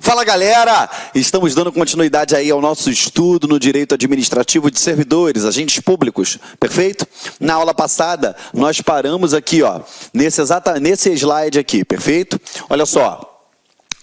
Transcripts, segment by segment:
Fala galera, estamos dando continuidade aí ao nosso estudo no direito administrativo de servidores, agentes públicos, perfeito? Na aula passada nós paramos aqui ó, nesse slide aqui, perfeito? Olha só.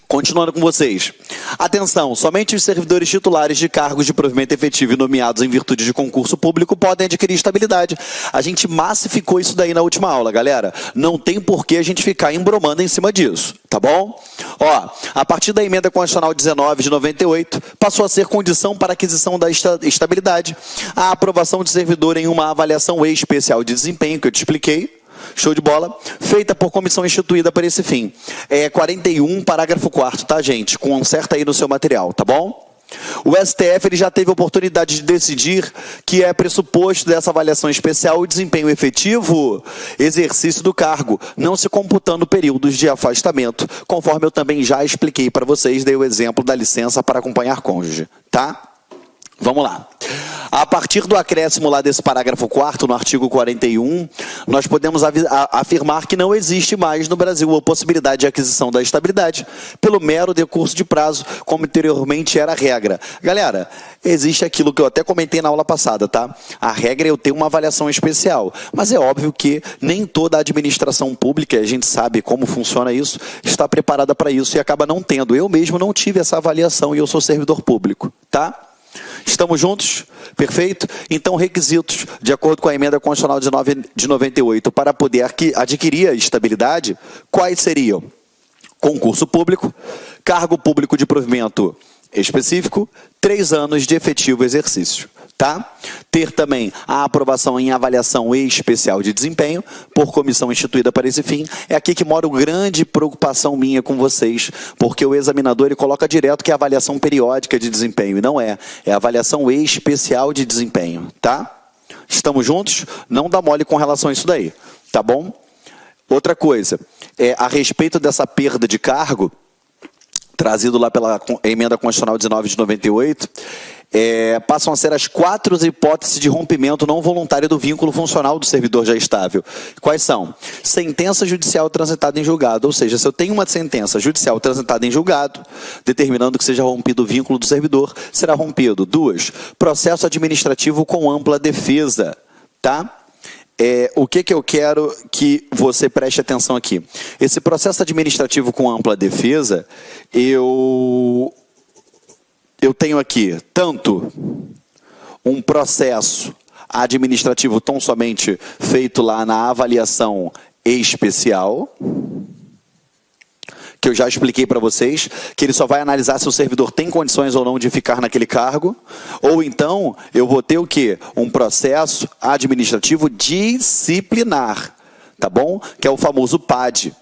Continuando com vocês. Atenção, somente os servidores titulares de cargos de provimento efetivo e nomeados em virtude de concurso público podem adquirir estabilidade. A gente massificou isso daí na última aula, galera. Não tem por que a gente ficar embromando em cima disso, tá bom? Ó, a partir da emenda constitucional 19 de 98, passou a ser condição para aquisição da estabilidade a aprovação de servidor em uma avaliação especial de desempenho, que eu te expliquei. Show de bola, feita por comissão instituída para esse fim. É 41, parágrafo 4º, tá, gente? Conserta aí no seu material, tá bom? O STF ele já teve a oportunidade de decidir que é pressuposto dessa avaliação especial o desempenho efetivo, exercício do cargo, não se computando períodos de afastamento, conforme eu também já expliquei para vocês, dei o exemplo da licença para acompanhar cônjuge, tá? Vamos lá. A partir do acréscimo lá desse parágrafo 4º, no artigo 41, nós podemos afirmar que não existe mais no Brasil a possibilidade de aquisição da estabilidade pelo mero decurso de prazo, como anteriormente era a regra. Galera, existe aquilo que eu até comentei na aula passada, tá? A regra é eu ter uma avaliação especial, mas é óbvio que nem toda a administração pública, a gente sabe como funciona isso, está preparada para isso e acaba não tendo. Eu mesmo não tive essa avaliação e eu sou servidor público, tá? Estamos juntos? Perfeito? Então, requisitos, de acordo com a emenda constitucional de 98, para poder adquirir a estabilidade, quais seriam? Concurso público, cargo público de provimento específico, 3 anos de efetivo exercício. Tá? Ter também a aprovação em avaliação especial de desempenho, por comissão instituída para esse fim. É aqui que mora a grande preocupação minha com vocês, porque o examinador ele coloca direto que é avaliação periódica de desempenho, e não é. É avaliação especial de desempenho, tá? Estamos juntos? Não dá mole com relação a isso daí, tá bom? Outra coisa, a respeito dessa perda de cargo, trazido lá pela emenda constitucional 19 de 98, passam a ser as 4 hipóteses de rompimento não voluntário do vínculo funcional do servidor já estável. Quais são? Sentença judicial transitada em julgado, ou seja, se eu tenho uma sentença judicial transitada em julgado, determinando que seja rompido o vínculo do servidor, será rompido. 2, processo administrativo com ampla defesa, tá? O que eu quero que você preste atenção aqui? Esse processo administrativo com ampla defesa, eu tenho aqui tanto um processo administrativo tão somente feito lá na avaliação especial, que eu já expliquei para vocês, que ele só vai analisar se o servidor tem condições ou não de ficar naquele cargo, ou então eu vou ter o quê? Um processo administrativo disciplinar, tá bom? Que é o famoso PAD,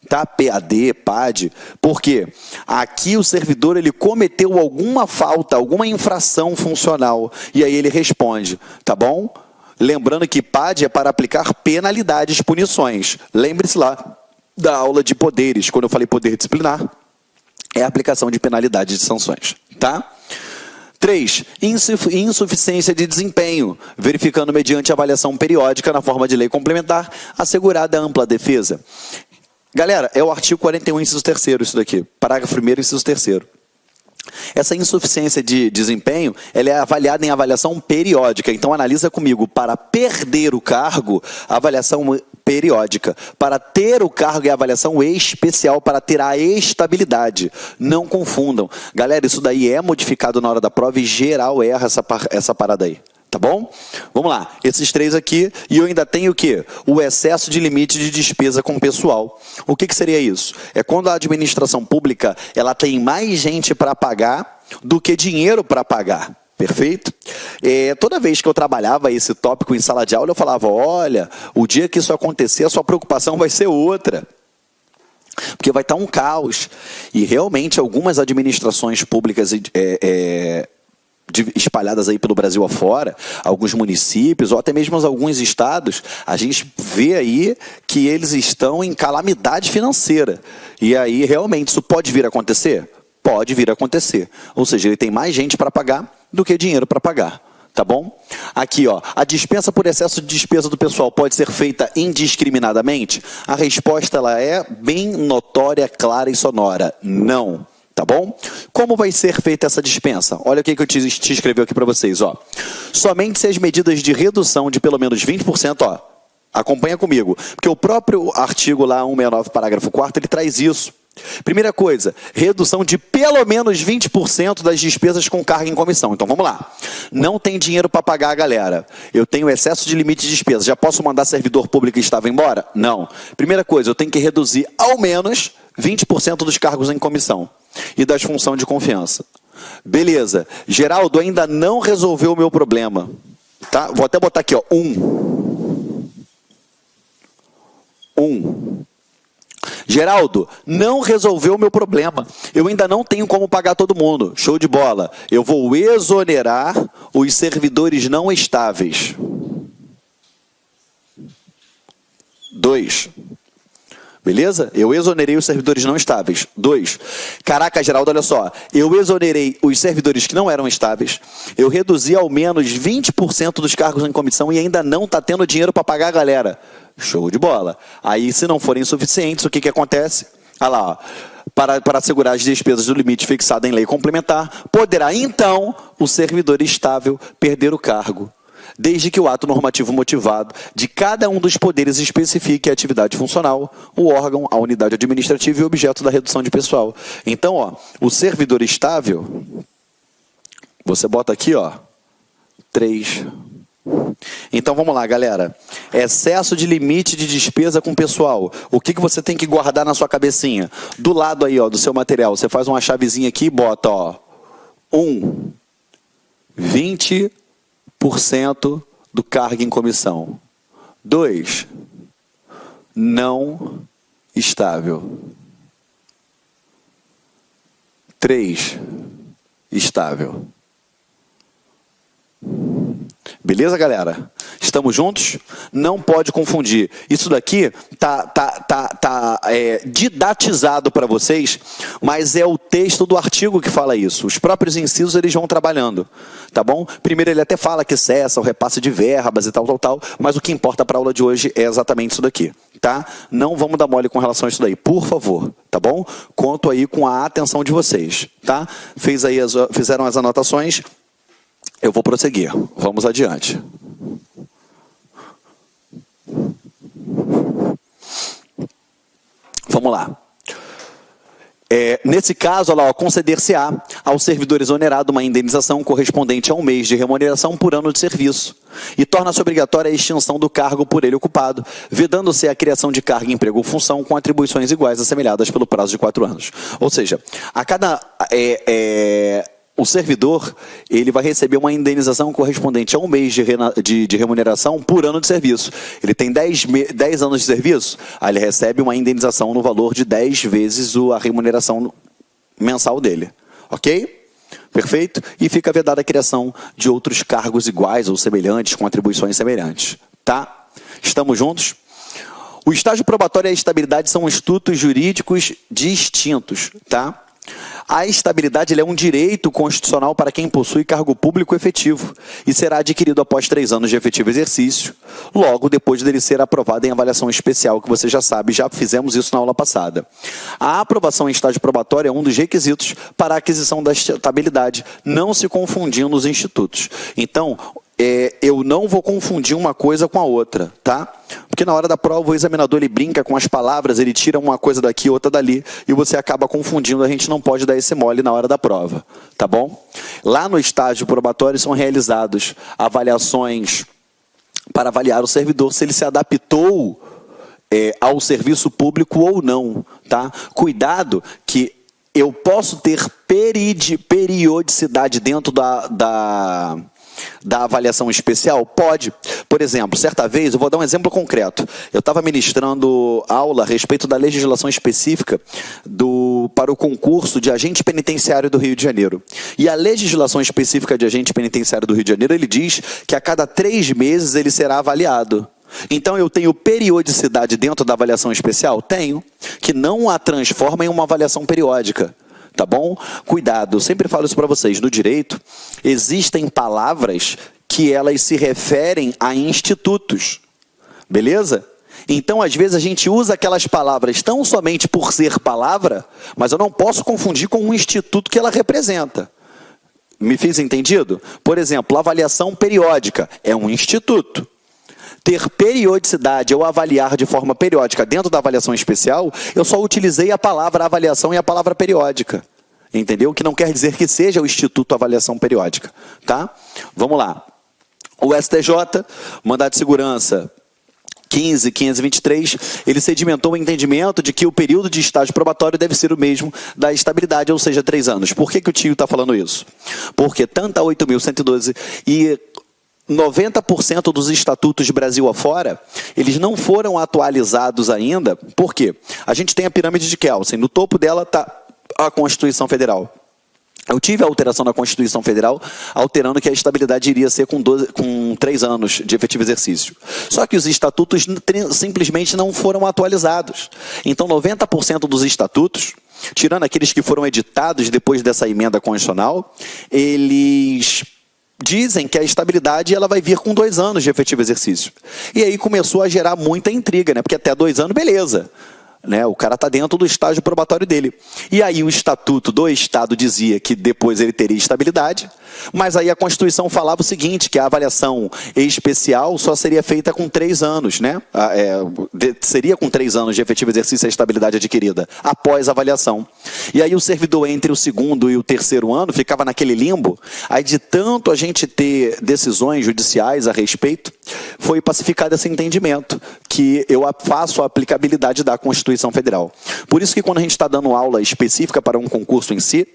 tá? PAD, PAD, porque aqui o servidor ele cometeu alguma falta, alguma infração funcional, e aí ele responde, tá bom? Lembrando que PAD é para aplicar penalidades, punições, lembre-se lá da aula de poderes, quando eu falei poder disciplinar, é a aplicação de penalidades de sanções, tá? 3, insuficiência de desempenho, verificando mediante avaliação periódica na forma de lei complementar, assegurada ampla defesa. Galera, é o artigo 41, inciso 3º, isso daqui, parágrafo 1º, inciso 3º. Essa insuficiência de desempenho, ela é avaliada em avaliação periódica. Então, analisa comigo, para perder o cargo, avaliação periódica. Para ter o cargo é avaliação especial para ter a estabilidade. Não confundam. Galera, isso daí é modificado na hora da prova e geral erra essa parada aí. Tá bom? Vamos lá. Esses 3 aqui, e eu ainda tenho o quê? O excesso de limite de despesa com pessoal. O que seria isso? É quando a administração pública ela tem mais gente para pagar do que dinheiro para pagar. Perfeito? Toda vez que eu trabalhava esse tópico em sala de aula, eu falava, olha, o dia que isso acontecer, a sua preocupação vai ser outra. Porque vai estar um caos. E realmente algumas administrações públicas espalhadas aí pelo Brasil afora, alguns municípios ou até mesmo alguns estados, a gente vê aí que eles estão em calamidade financeira. E aí realmente isso pode vir a acontecer? Pode vir a acontecer. Ou seja, ele tem mais gente para pagar do que dinheiro para pagar. Tá bom? Aqui, ó, a dispensa por excesso de despesa do pessoal pode ser feita indiscriminadamente? A resposta ela é bem notória, clara e sonora. Não. Tá bom? Como vai ser feita essa dispensa? Olha o que eu te escrevi aqui para vocês. Ó. Somente se as medidas de redução de pelo menos 20%, ó, acompanha comigo, porque o próprio artigo lá 169, parágrafo 4º, ele traz isso. Primeira coisa, redução de pelo menos 20% das despesas com carga em comissão. Então vamos lá. Não tem dinheiro para pagar a galera. Eu tenho excesso de limite de despesa. Já posso mandar servidor público que estava embora? Não. Primeira coisa, eu tenho que reduzir ao menos 20% dos cargos em comissão e das funções de confiança. Beleza. Geraldo ainda não resolveu o meu problema. Tá? Vou até botar aqui, ó, 1. Geraldo, não resolveu o meu problema. Eu ainda não tenho como pagar todo mundo. Show de bola. Eu vou exonerar os servidores não estáveis. 2. Beleza? Eu exonerei os servidores não estáveis. 2. Caraca, Geraldo, olha só. Eu exonerei os servidores que não eram estáveis. Eu reduzi ao menos 20% dos cargos em comissão e ainda não está tendo dinheiro para pagar a galera. Show de bola. Aí, se não forem suficientes, o que acontece? Olha lá, ó. Para assegurar as despesas do limite fixado em lei complementar, poderá, então, o servidor estável perder o cargo, desde que o ato normativo motivado de cada um dos poderes especifique a atividade funcional, o órgão, a unidade administrativa e o objeto da redução de pessoal. Então, ó, o servidor estável, você bota aqui, ó, 3. Então vamos lá, galera. Excesso de limite de despesa com pessoal. O que você tem que guardar na sua cabecinha? Do lado aí, ó, do seu material, você faz uma chavezinha aqui e bota, ó, 20% do cargo em comissão. 2, não estável. 3, estável. Beleza, galera? Estamos juntos? Não pode confundir. Isso daqui tá didatizado para vocês, mas é o texto do artigo que fala isso. Os próprios incisos eles vão trabalhando, tá bom? Primeiro ele até fala que cessa o repasse de verbas e tal, mas o que importa para a aula de hoje é exatamente isso daqui, tá? Não vamos dar mole com relação a isso daí, por favor, tá bom? Conto aí com a atenção de vocês, tá? Fizeram as anotações. Eu vou prosseguir. Vamos adiante. Vamos lá. Nesse caso, conceder-se-á ao servidor exonerado uma indenização correspondente a 1 mês de remuneração por ano de serviço e torna-se obrigatória a extinção do cargo por ele ocupado, vedando-se a criação de cargo, emprego ou função com atribuições iguais assemelhadas pelo prazo de 4 anos. Ou seja, a cada... o servidor ele vai receber uma indenização correspondente a 1 mês de remuneração por ano de serviço. Ele tem 10 anos de serviço, aí ele recebe uma indenização no valor de 10 vezes a remuneração mensal dele. Ok? Perfeito? E fica vedada a criação de outros cargos iguais ou semelhantes, com atribuições semelhantes. Tá? Estamos juntos? O estágio probatório e a estabilidade são institutos jurídicos distintos. Tá? A estabilidade é um direito constitucional para quem possui cargo público efetivo e será adquirido após 3 anos de efetivo exercício, logo depois dele ser aprovado em avaliação especial, que você já sabe, já fizemos isso na aula passada. A aprovação em estágio probatório é um dos requisitos para a aquisição da estabilidade, não se confundindo os institutos. Então, eu não vou confundir uma coisa com a outra, tá? Porque na hora da prova o examinador ele brinca com as palavras, ele tira uma coisa daqui, outra dali, e você acaba confundindo, a gente não pode dar esse mole na hora da prova, tá bom? Lá no estágio probatório são realizados avaliações para avaliar o servidor se ele se adaptou ao serviço público ou não, tá? Cuidado que eu posso ter periodicidade dentro da avaliação especial? Pode. Por exemplo, certa vez, eu vou dar um exemplo concreto. Eu estava ministrando aula a respeito da legislação específica para o concurso de agente penitenciário do Rio de Janeiro. E a legislação específica de agente penitenciário do Rio de Janeiro, ele diz que a cada 3 meses ele será avaliado. Então eu tenho periodicidade dentro da avaliação especial? Tenho. Que não a transforma em uma avaliação periódica. Tá bom? Cuidado, eu sempre falo isso para vocês. No direito, existem palavras que elas se referem a institutos. Beleza? Então, às vezes, a gente usa aquelas palavras tão somente por ser palavra, mas eu não posso confundir com um instituto que ela representa. Me fiz entendido? Por exemplo, avaliação periódica é um instituto. Ter periodicidade ou avaliar de forma periódica dentro da avaliação especial, eu só utilizei a palavra avaliação e a palavra periódica. Entendeu? Que não quer dizer que seja o Instituto Avaliação Periódica. Tá? Vamos lá. O STJ, Mandado de Segurança 15.523, ele sedimentou o entendimento de que o período de estágio probatório deve ser o mesmo da estabilidade, ou seja, 3 anos. Por que o tio está falando isso? Porque tanto a 8.112 e 90% dos estatutos de Brasil afora, eles não foram atualizados ainda. Por quê? A gente tem a pirâmide de Kelsen, no topo dela está a Constituição Federal. Eu tive a alteração da Constituição Federal, alterando que a estabilidade iria ser com 3 anos de efetivo exercício. Só que os estatutos simplesmente não foram atualizados. Então, 90% dos estatutos, tirando aqueles que foram editados depois dessa emenda constitucional, eles dizem que a estabilidade ela vai vir com 2 anos de efetivo exercício. E aí começou a gerar muita intriga, né? Porque até 2 anos, beleza. Né, o cara está dentro do estágio probatório dele. E aí o estatuto do Estado dizia que depois ele teria estabilidade, mas aí a Constituição falava o seguinte, que a avaliação especial só seria feita com 3 anos, né? Seria com 3 anos de efetivo exercício a estabilidade adquirida, após a avaliação. E aí o servidor entre o 2º e o 3º ano ficava naquele limbo, aí de tanto a gente ter decisões judiciais a respeito, foi pacificado esse entendimento, que eu faço a aplicabilidade da Constituição Federal. Por isso que quando a gente está dando aula específica para um concurso em si,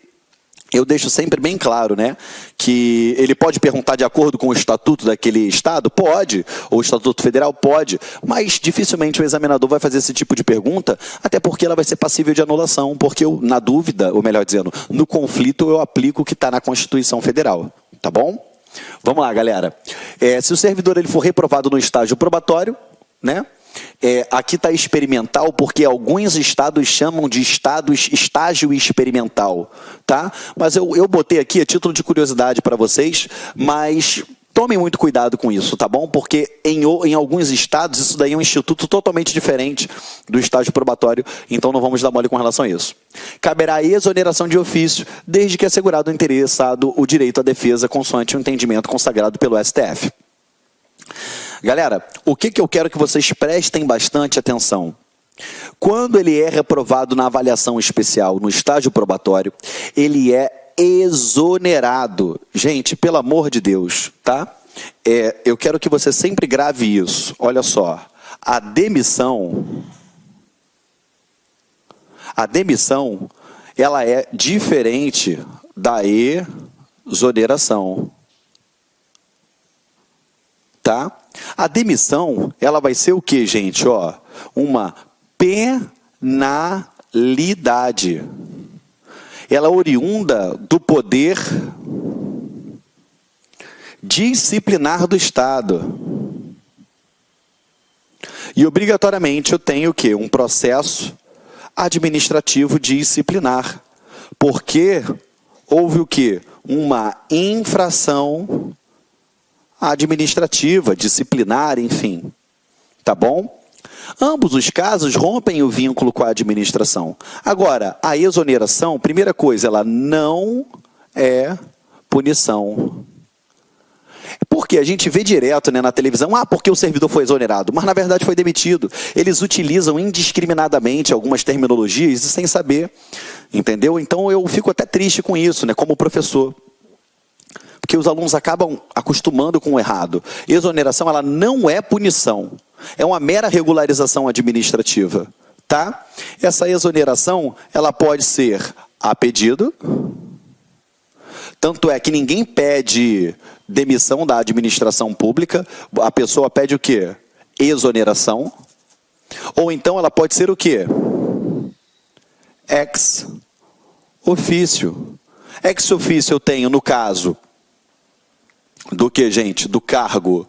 eu deixo sempre bem claro, né, que ele pode perguntar de acordo com o estatuto daquele estado? Pode, ou o estatuto federal? Pode, mas dificilmente o examinador vai fazer esse tipo de pergunta, até porque ela vai ser passível de anulação, porque eu, na dúvida, ou melhor dizendo, no conflito eu aplico o que está na Constituição Federal, tá bom? Vamos lá, galera. Se o servidor ele for reprovado no estágio probatório, né, aqui está experimental, porque alguns estados chamam de estágio experimental, tá? Mas eu botei aqui a título de curiosidade para vocês, mas tomem muito cuidado com isso, tá bom? Porque em alguns estados isso daí é um instituto totalmente diferente do estágio probatório, então não vamos dar mole com relação a isso. Caberá exoneração de ofício, desde que assegurado ao interessado o direito à defesa consoante o entendimento consagrado pelo STF. Galera, o que eu quero que vocês prestem bastante atenção? Quando ele é reprovado na avaliação especial, no estágio probatório, ele é exonerado. Gente, pelo amor de Deus, tá? Eu quero que você sempre grave isso. Olha só, a demissão, ela é diferente da exoneração. Tá? A demissão, ela vai ser o que, gente? Ó, uma penalidade. Ela é oriunda do poder disciplinar do Estado. E obrigatoriamente eu tenho o quê? Um processo administrativo disciplinar. Porque houve o quê? Uma infração administrativa, disciplinar, enfim. Tá bom? Ambos os casos rompem o vínculo com a administração. Agora, a exoneração, primeira coisa, ela não é punição. Porque a gente vê direto, né, na televisão, porque o servidor foi exonerado, mas na verdade foi demitido. Eles utilizam indiscriminadamente algumas terminologias sem saber, entendeu? Então eu fico até triste com isso, né, como professor. Porque os alunos acabam acostumando com o errado. Exoneração, ela não é punição. É uma mera regularização administrativa. Tá? Essa exoneração, ela pode ser a pedido. Tanto é que ninguém pede demissão da administração pública. A pessoa pede o quê? Exoneração. Ou então ela pode ser o quê? Ex ofício. Ex ofício eu tenho, no caso... Do que, gente? Do cargo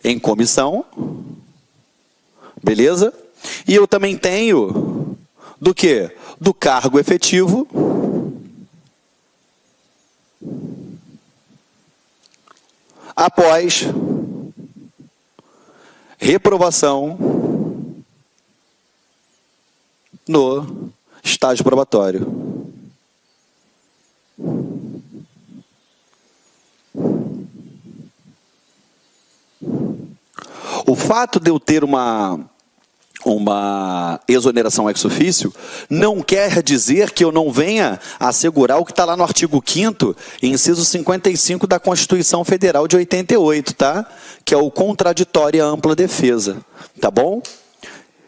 em comissão. Beleza? E eu também tenho do que? Do cargo efetivo. Após reprovação no estágio probatório. O fato de eu ter uma exoneração ex officio não quer dizer que eu não venha assegurar o que está lá no artigo 5º, inciso 55 da Constituição Federal de 88, tá? Que é o contraditório e a ampla defesa, tá bom?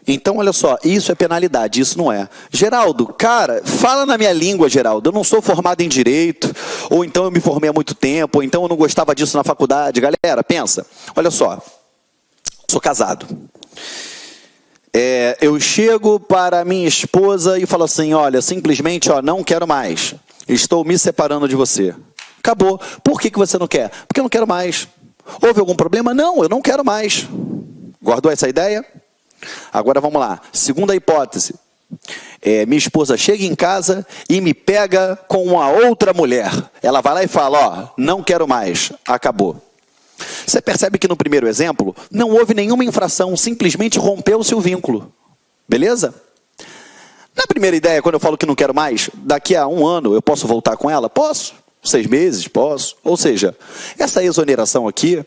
Então, olha só, isso é penalidade, isso não é. Geraldo, cara, fala na minha língua, Geraldo, eu não sou formado em Direito, ou então eu me formei há muito tempo, ou então eu não gostava disso na faculdade. Galera, pensa, olha só, sou casado. Eu chego para minha esposa e falo assim, olha, simplesmente, não quero mais, estou me separando de você. Acabou. Por que você não quer? Porque eu não quero mais. Houve algum problema? Não, eu não quero mais. Guardou essa ideia? Agora vamos lá. Segunda hipótese. Minha esposa chega em casa e me pega com uma outra mulher. Ela vai lá e fala, não quero mais. Acabou. Você percebe que no primeiro exemplo, não houve nenhuma infração, simplesmente rompeu-se o vínculo. Beleza? Na primeira ideia, quando eu falo que não quero mais, daqui a 1 ano eu posso voltar com ela? Posso. 6 meses? Posso. Ou seja, essa exoneração aqui,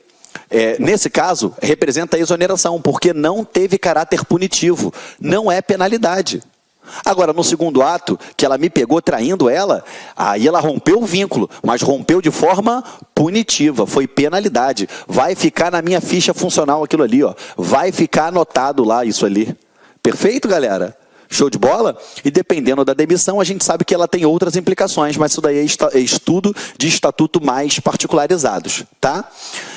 nesse caso, representa a exoneração, porque não teve caráter punitivo, não é penalidade. Agora, no segundo ato, que ela me pegou traindo ela, aí ela rompeu o vínculo, mas rompeu de forma punitiva, foi penalidade. Vai ficar na minha ficha funcional aquilo ali, ó. Vai ficar anotado lá isso ali. Perfeito, galera? Show de bola? E dependendo da demissão, a gente sabe que ela tem outras implicações, mas isso daí é estudo de estatuto mais particularizados, tá?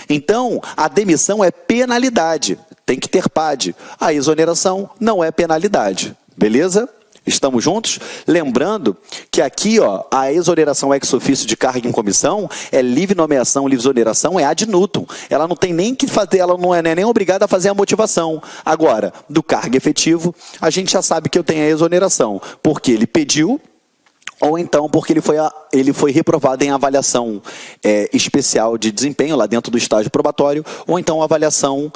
Então, a demissão é penalidade, tem que ter PAD. A exoneração não é penalidade, beleza? Estamos juntos? Lembrando que aqui, a exoneração ex officio de cargo em comissão é livre nomeação, livre exoneração, é ad nutum. Ela não tem nem que fazer, ela não é nem obrigada a fazer a motivação. Agora, do cargo efetivo, a gente já sabe que eu tenho a exoneração, porque ele pediu, ou então porque ele foi reprovado em avaliação especial de desempenho, lá dentro do estágio probatório, ou então avaliação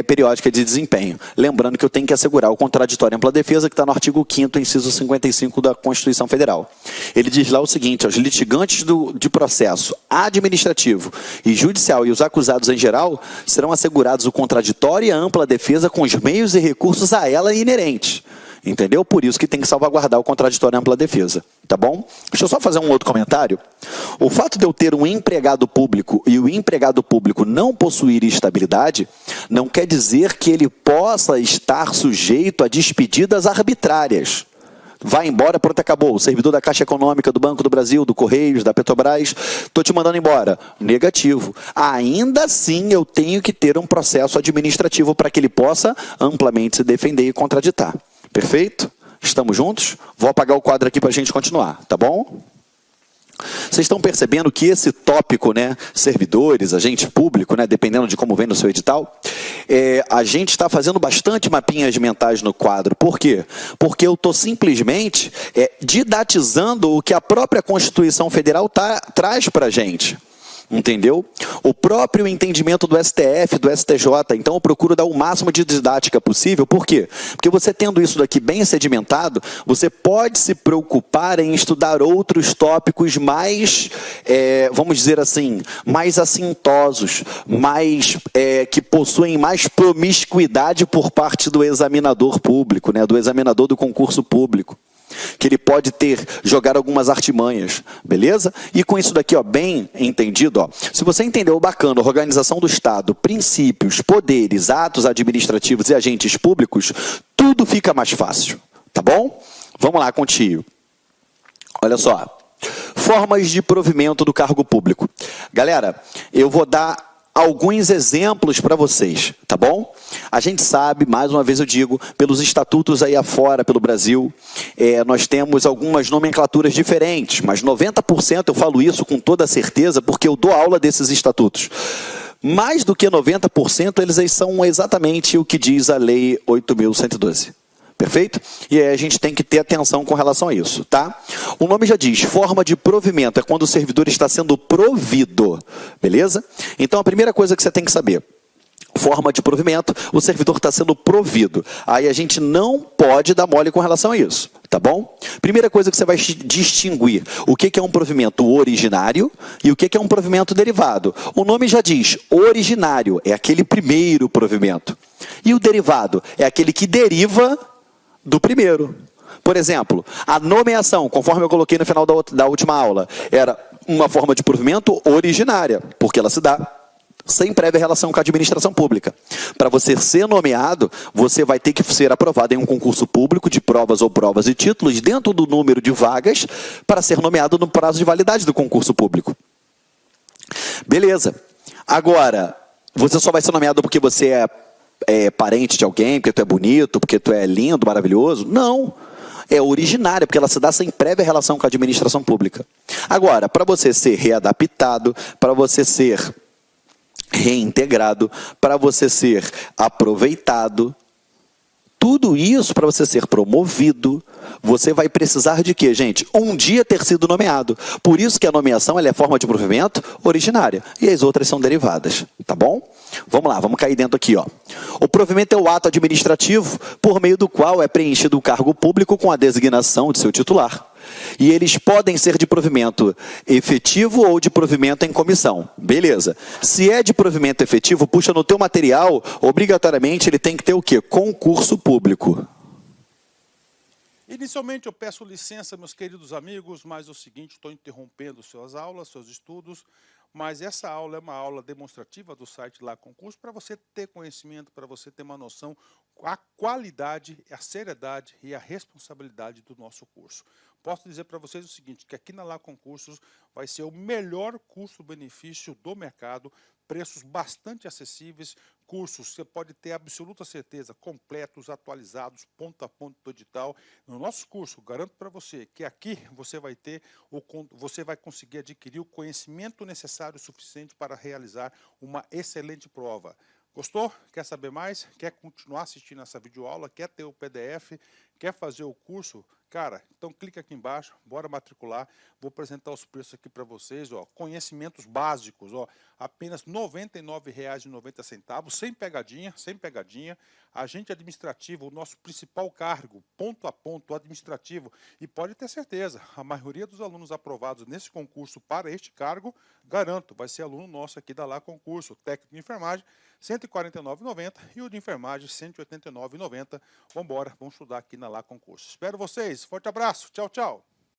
periódica de desempenho. Lembrando que eu tenho que assegurar o contraditório e ampla defesa, que está no artigo 5º, inciso 55 da Constituição Federal. Ele diz lá o seguinte, os litigantes de processo administrativo e judicial e os acusados em geral serão assegurados o contraditório e a ampla defesa com os meios e recursos a ela inerentes. Entendeu? Por isso que tem que salvaguardar o contraditório e ampla defesa, tá bom? Deixa eu só fazer um outro comentário. O fato de eu ter um empregado público e o empregado público não possuir estabilidade, não quer dizer que ele possa estar sujeito a despedidas arbitrárias. Vai embora, pronto, acabou. O servidor da Caixa Econômica, do Banco do Brasil, do Correios, da Petrobras, estou te mandando embora. Negativo. Ainda assim, eu tenho que ter um processo administrativo para que ele possa amplamente se defender e contraditar. Perfeito? Estamos juntos? Vou apagar o quadro aqui para a gente continuar, tá bom? Vocês estão percebendo que esse tópico, né, servidores, agente público, né, dependendo de como vem no seu edital, a gente está fazendo bastante mapinhas mentais no quadro. Por quê? Porque eu estou simplesmente didatizando o que a própria Constituição Federal traz para a gente. Entendeu? O próprio entendimento do STF, do STJ, então eu procuro dar o máximo de didática possível. Por quê? Porque você tendo isso daqui bem sedimentado, você pode se preocupar em estudar outros tópicos mais, vamos dizer assim, mais assintosos, mais, que possuem mais promiscuidade por parte do examinador público, né, do examinador do concurso público. Que ele pode jogar algumas artimanhas, beleza? E com isso daqui, bem entendido, se você entendeu bacana, organização do Estado, princípios, poderes, atos administrativos e agentes públicos, tudo fica mais fácil, tá bom? Vamos lá, contigo. Olha só, formas de provimento do cargo público. Galera, eu vou dar alguns exemplos para vocês, tá bom? A gente sabe, mais uma vez eu digo, pelos estatutos aí afora, pelo Brasil, nós temos algumas nomenclaturas diferentes, mas 90% eu falo isso com toda certeza, porque eu dou aula desses estatutos. Mais do que 90%, eles são exatamente o que diz a Lei 8.112. Perfeito? E aí a gente tem que ter atenção com relação a isso, tá? O nome já diz, forma de provimento, é quando o servidor está sendo provido, beleza? Então a primeira coisa que você tem que saber, forma de provimento, o servidor está sendo provido. Aí a gente não pode dar mole com relação a isso, tá bom? Primeira coisa que você vai distinguir, o que é um provimento originário e o que é um provimento derivado. O nome já diz, originário é aquele primeiro provimento. E o derivado é aquele que deriva do primeiro. Por exemplo, a nomeação, conforme eu coloquei no final da última aula, era uma forma de provimento originária, porque ela se dá sem prévia relação com a administração pública. Para você ser nomeado, você vai ter que ser aprovado em um concurso público de provas ou provas e títulos dentro do número de vagas para ser nomeado no prazo de validade do concurso público. Beleza. Agora, você só vai ser nomeado porque você é parente de alguém, porque tu é bonito, porque tu é lindo, maravilhoso? Não. É originária, porque ela se dá sem prévia relação com a administração pública. Agora, para você ser readaptado, para você ser reintegrado, para você ser aproveitado, tudo isso para você ser promovido, você vai precisar de quê, gente? Um dia ter sido nomeado. Por isso que a nomeação ela é forma de provimento originária e as outras são derivadas, tá bom? Vamos lá, vamos cair dentro aqui, ó. O provimento é o ato administrativo por meio do qual é preenchido o cargo público com a designação de seu titular. E eles podem ser de provimento efetivo ou de provimento em comissão. Beleza. Se é de provimento efetivo, puxa no teu material, obrigatoriamente ele tem que ter o quê? Concurso público. Inicialmente eu peço licença, meus queridos amigos, mas é o seguinte, estou interrompendo suas aulas, seus estudos, mas essa aula é uma aula demonstrativa do site Lá Concurso para você ter conhecimento, para você ter uma noção, a qualidade, a seriedade e a responsabilidade do nosso curso. Posso dizer para vocês o seguinte, que aqui na Lá Concursos vai ser o melhor custo-benefício do mercado, preços bastante acessíveis, cursos, você pode ter absoluta certeza, completos, atualizados, ponto a ponto do edital. No nosso curso, garanto para você que aqui você vai conseguir adquirir o conhecimento necessário suficiente para realizar uma excelente prova. Gostou? Quer saber mais? Quer continuar assistindo essa videoaula? Quer ter o PDF? Quer fazer o curso? Cara, então clica aqui embaixo, bora matricular. Vou apresentar os preços aqui para vocês, ó. Conhecimentos básicos, ó, apenas R$ 99,90, sem pegadinha, sem pegadinha. Agente administrativo, o nosso principal cargo, ponto a ponto administrativo. E pode ter certeza, a maioria dos alunos aprovados nesse concurso para este cargo, garanto, vai ser aluno nosso aqui da Lá Concurso, técnico de enfermagem, R$ 149,90 e o de enfermagem, R$ 189,90. Vamos embora, vamos estudar aqui na Lá Concurso. Espero vocês, forte abraço, tchau, tchau.